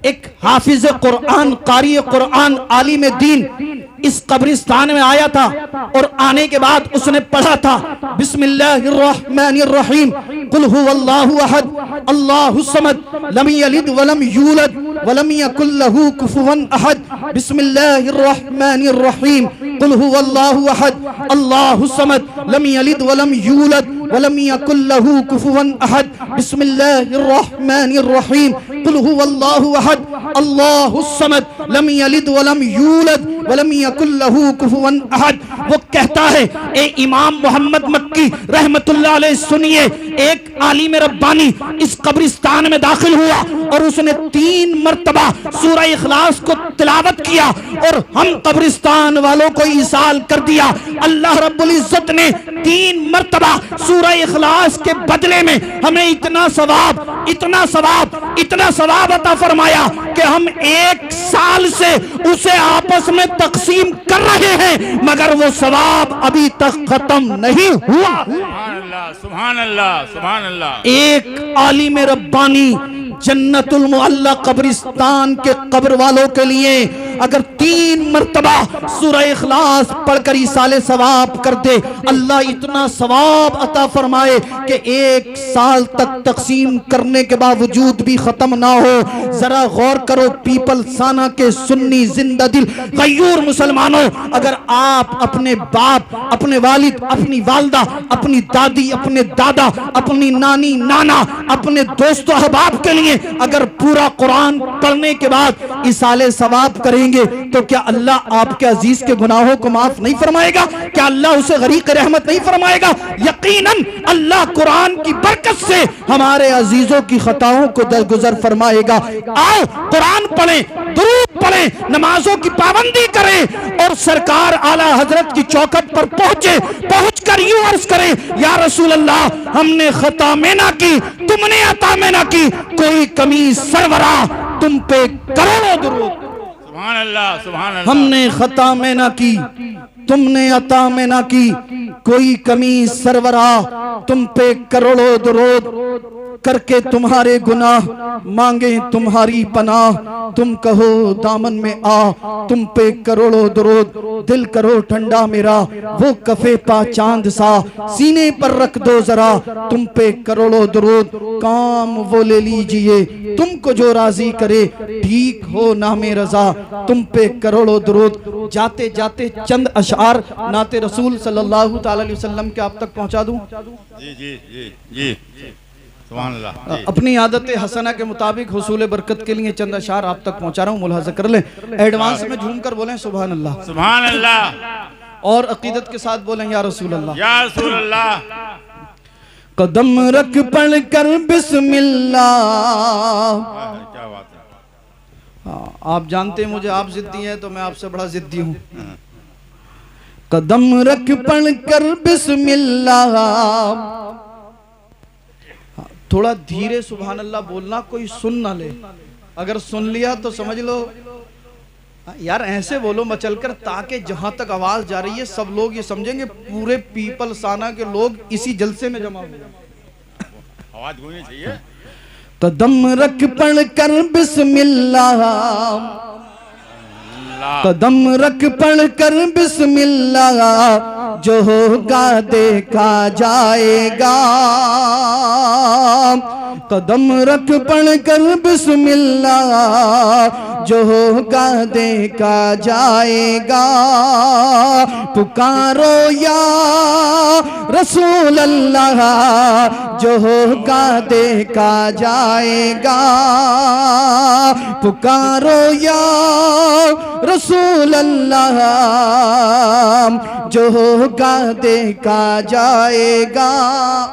एक हाफिज कुरान, कारी कुरान, आलिम दीन इस कब्रिस्तान में आया था और आने के बाद उसने पढ़ा था बिस्मिल्लाहिर्रहमानिर्रहीम कुल हुवल्लाहु अहद अल्लाहु समद लम यलिद वलम यूलद वलम यकुल लहू कुफुवन अहद बिस्मिल्लाहिर्रहमानिर्रहीम कुल हुवल्लाहु अहद अल्लाहु समद लम यलिद वलम यूलद वलम यकुल लहू कुफुवन अहद बिस्मिल्लाहिर्रहमानिर्रहीम
कुल हुवल्लाहु अहद अल्लाहुस समद लम यलिद वलम यूलद वलम यकुल लहू कुफुवन अहद। वो कहता है, ए इमाम मोहम्मद मक्की रहमतुल्लाह अलैह सुनिए, एक आलिम रब्बानी इस कब्रिस्तान में दाखिल हुआ और उसने 3 मर्तबा सूरह इखलास को तिलावत किया और हम कब्रिस्तान वालों को ईसाल कर दिया। अल्लाह रब्बुल इज्जत ने 3 मर्तबा सूरह इखलास के बदले में हमें इतना सवाब अता फरमाया कि हम 1 साल से उसे आपस में तकसीम कर रहे हैं, मगर वो सवाब अभी तक खत्म नहीं हुआ।
सुभान अल्लाह, सुभान अल्लाह।
एक आलिम रब्बानी जन्नतुल मुअल्ला कब्रिस्तान के कब्र वालों के लिए अगर 3 मर्तबा सूरह इखलास पढ़कर इसाले सवाब कर दे, अल्लाह इतना सवाब अता फरमाए कि 1 साल तक तकसीम करने के बावजूद भी खत्म ना हो। जरा गौर करो पीपल साना के सुन्नी जिंदा दिल गयूर मुसलमानों, अगर आप अपने बाप, अपने वालिद, अपनी वालदा, अपनी दादी, अपने दादा, अपनी नानी नाना, अपने दोस्तों अहबाब के लिए अगर पूरा कुरान पढ़ने के बाद इसाले सवाब करेंगे तो क्या अल्लाह आपके अजीज के गुनाहों को माफ नहीं फरमाएगा? क्या अल्लाह उसे गरीक रहमत नहीं फरमाएगा? यकीनन अल्लाह कुरान की बरकत से हमारे अजीजों की खताओं को दरगुजर फरमाएगा। आओ कुरान पढ़ें, दुरूद पढ़ें, नमाजों की पाबंदी करें और सरकार आला हजरत की चौखट पर पहुंचकर यूं अर्ज करें, या रसूल अल्लाह, हमने खता में ना की, तुमने अता में ना की, कोई कमी सरवरा तुम पे करोड़ों दुरूद।
सुभान अल्लाह, सुभान अल्लाह।
हमने खता में ना की, तुमने अता में ना की, कोई कमी सरवरा तुम पे करोड़ों दुरूद। करके तुम्हारे गुनाह मांगे तुम्हारी पनाह, तुम कहो दामन में आ, तुम पे करोड़ों दुरूद। दिल करो ठंडा मेरा, वो कफे पा चांद सा, सीने पर रख दो जरा, तुम पे करोड़ों दुरूद। काम वो ले लीजिए तुमको जो राजी करे, ठीक हो नामे रजा, तुम पे करोड़ों दुरूद। जाते जाते चंद अशआर नाते रसूल सल्लल्लाहु ताला अलैहि वसल्लम के आप तक पहुंचा दूं।
जी जी जी जी, सुभान अल्लाह।
अपनी आदत हसना के मुताबिक हुसूल बरकत के लिए चंद अशार आप तक पहुंचा रहा हूँ, मुलाजा कर लें। एडवांस में झूम कर बोलें सुभान अल्लाह,
सुभान अल्लाह,
और अकीदत के साथ बोलें या रसूल अल्लाह,
या रसूल अल्लाह।
कदम रख पढ़ कर बिस्मिल्लाह।
क्या बात है।
हाँ, आप जानते हैं मुझे आप जिद्दी हैं तो मैं आपसे बड़ा जिद्दी हूँ। कदम रख पढ़ कर बिस्मिल्लाह। थोड़ा धीरे सुभान अल्लाह बोलना, कोई सुन ना ले, अगर सुन लिया तो समझ लो यार ऐसे बोलो मचलकर, ताकि जहां तक आवाज जा रही है सब लोग ये समझेंगे पूरे पीपल साना के लोग इसी जलसे में जमा हुए।
आवाज गूंजनी चाहिए।
कदम रख पढ़ कर बिस्मिल्लाह, कदम रख पढ़ कर बिस्मिल्लाह, जो होगा देखा जाएगा। कदम रख पढ़ कर बिस्मिल्लाह, जो होगा देखा जाएगा। पुकारो या रसूल अल्लाह, जो होगा देखा जाएगा। पुकारो या रसूल अल्लाह, जो होगा देखा जाएगा।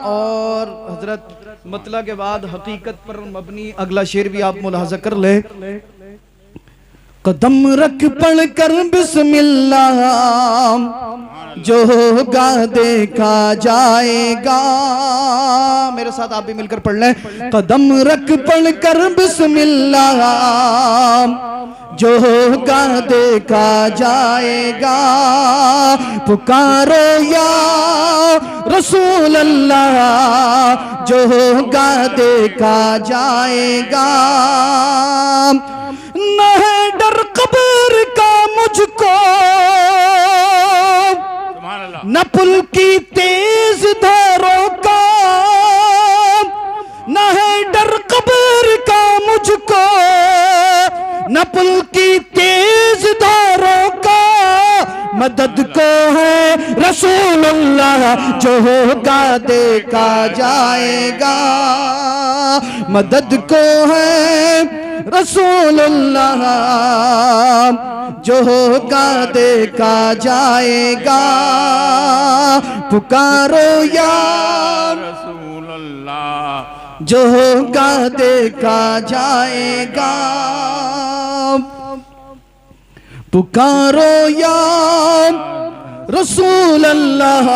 और हजरत मतला के बाद हकीकत पर मबनी अगला शेर भी आप मुलाजा कर ले। कदम रख पढ़ कर बिस्मिल्लाह, जो होगा देखा जाएगा। मेरे साथ आप भी मिलकर पढ़ लें। कदम रख पढ़ कर बिस्मिल्लाह, जो होगा देखा जाएगा। पुकारो या रसूल अल्लाह, जो होगा देखा जाएगा। न है डर कब्र का मुझको, न पुल की तेज धारों का। न है डर कब्र का मुझको, न पुल की तेज धारों का। मदद को है
रसूलुल्लाह जो होगा देखा जाएगा। मदद को है रसूलुल्लाह जो होगा देखा जाएगा। पुकारो या
रसूल अल्लाह
जो होगा देखा जाएगा। पुकारो या रसूल अल्लाह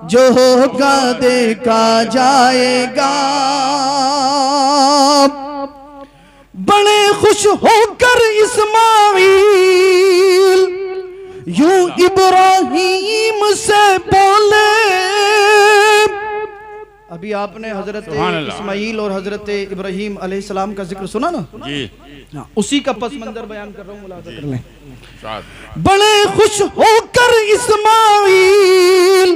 जो होगा देखा जाएगा। बड़े खुश होकर इस्माइल यूं इब्राहिम से बोले। अभी आपने हजरत इस्माइल और हजरत इब्राहिम अलैहिस्सलाम का जिक्र सुना ना
जी।
हाँ, उसी का पस मंजर बयान कर रहा हूँ, मुलाजा कर लें।
साथ
बड़े खुश होकर इस्माइल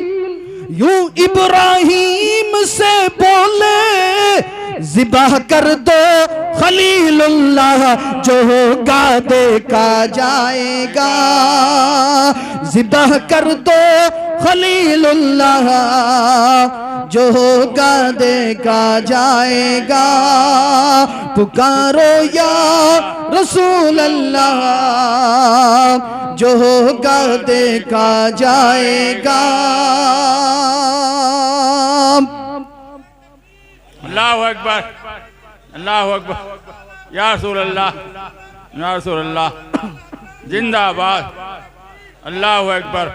यूं इब्राहिम से बोले। ज़िबाह कर दो खलीलुल्लाह जो होगा देखा जाएगा। ज़िबाह कर दो खलीलुल्लाह जो होगा देखा जाएगा। पुकारो या रसूल अल्लाह जो होगा देखा जाएगा।
अल्लाहु अकबर, अल्लाहु अकबर, या रसूल अल्लाह, या रसूल अल्लाह, जिंदाबाद, अल्लाहु अकबर।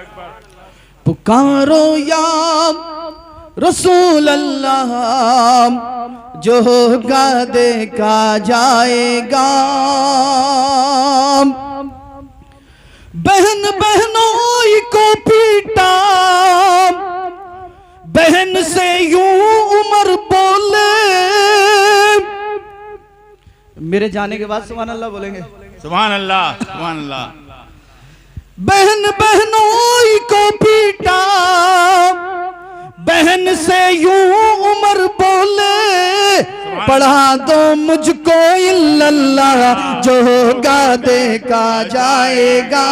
पुकारो या रसूल अल्लाह जो होगा देखा जाएगा। बहन बहनों को पीटा, बहन से यूं उमर बोले। मेरे जाने के बाद सुभान अल्लाह बोलेंगे।
सुभान अल्लाह, सुभान अल्लाह।
बहन बहनों को पीटा, बहन से यूं उमर बोले। पढ़ा दो मुझको इल्लल्लाह जो होगा देखा जाएगा।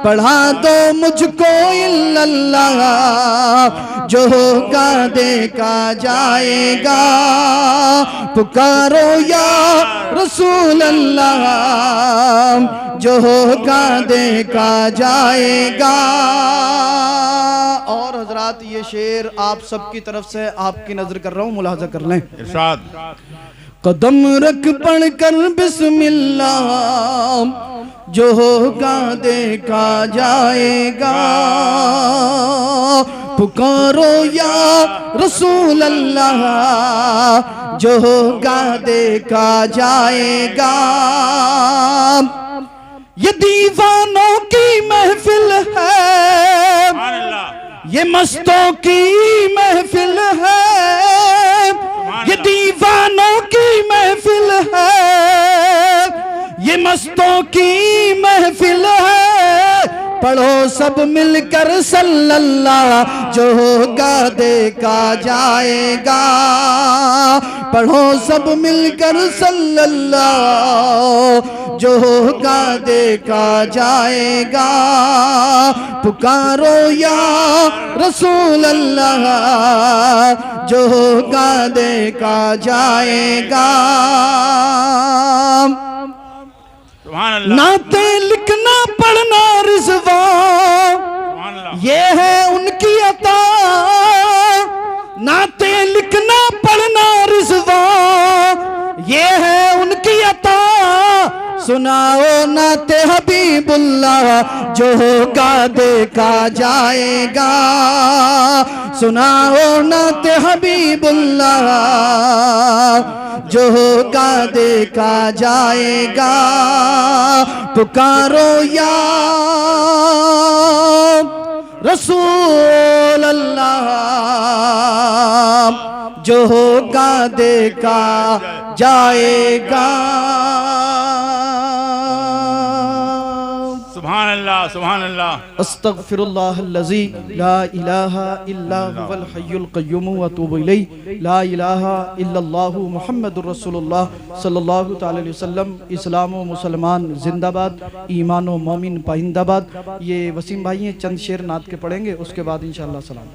पढ़ा दो मुझको इल्लल्लाह जो होगा देखा जाएगा। पुकारो या रसूल अल्लाह जो होगा देखा जाएगा। और हजरात ये शेर आप सबकी तरफ से आपकी नजर कर रहा हूँ, मुलाजा कर लें।
इरशाद।
कदम रख पढ़कर बिस्मिल्लाह जो होगा देखा जाएगा। पुकारो या रसूल अल्लाह जो होगा देखा जाएगा। ये दीवानों की महफिल है,
सुभान अल्लाह,
ये मस्तों की महफिल है। ये दीवानों की महफिल है, ये मस्तों की महफिल है। पढ़ो सब मिलकर सल्लल्लाह जो होगा देखा जाएगा। पढ़ो सब मिलकर सल्लल्लाह जो होगा देखा जाएगा। पुकारो या रसूल अल्लाह जो होगा देखा जाएगा।
सुभान अल्लाह,
नाते लिखना पढ़ना रिज़वा
सुभान अल्लाह,
ये है उनकी अता। नाते लिखना पढ़ना रिज़वा ये है उनकी अता। सुनाओ नाते हबीबुल्लाह जो होगा देखा जाएगा। सुनाओ नाते हबीबुल्लाह जो होगा देखा जाएगा। पुकारो या रसूल अल्लाह जो होगा देखा जाएगा।
सुभान सुभान अल्लाह, सुभान अल्लाह।
अस्तगफिरुल्लाहल्लज़ी ला इलाहा इल्ला हुवल हय्युल क़य्यूम व अतूबु इलैहि ला इलाहा इल्लल्लाहु मुहम्मदुर रसूलुल्लाह सल्लल्लाहु तआला अलैहि वसल्लम। इस्लाम व मुसलमान जिंदाबाद, ईमान व मोमिन पाइंदाबाद। ये वसीम भाई हैं, चंद शेर नात के पढ़ेंगे, उसके बाद इंशाअल्लाह सलाम।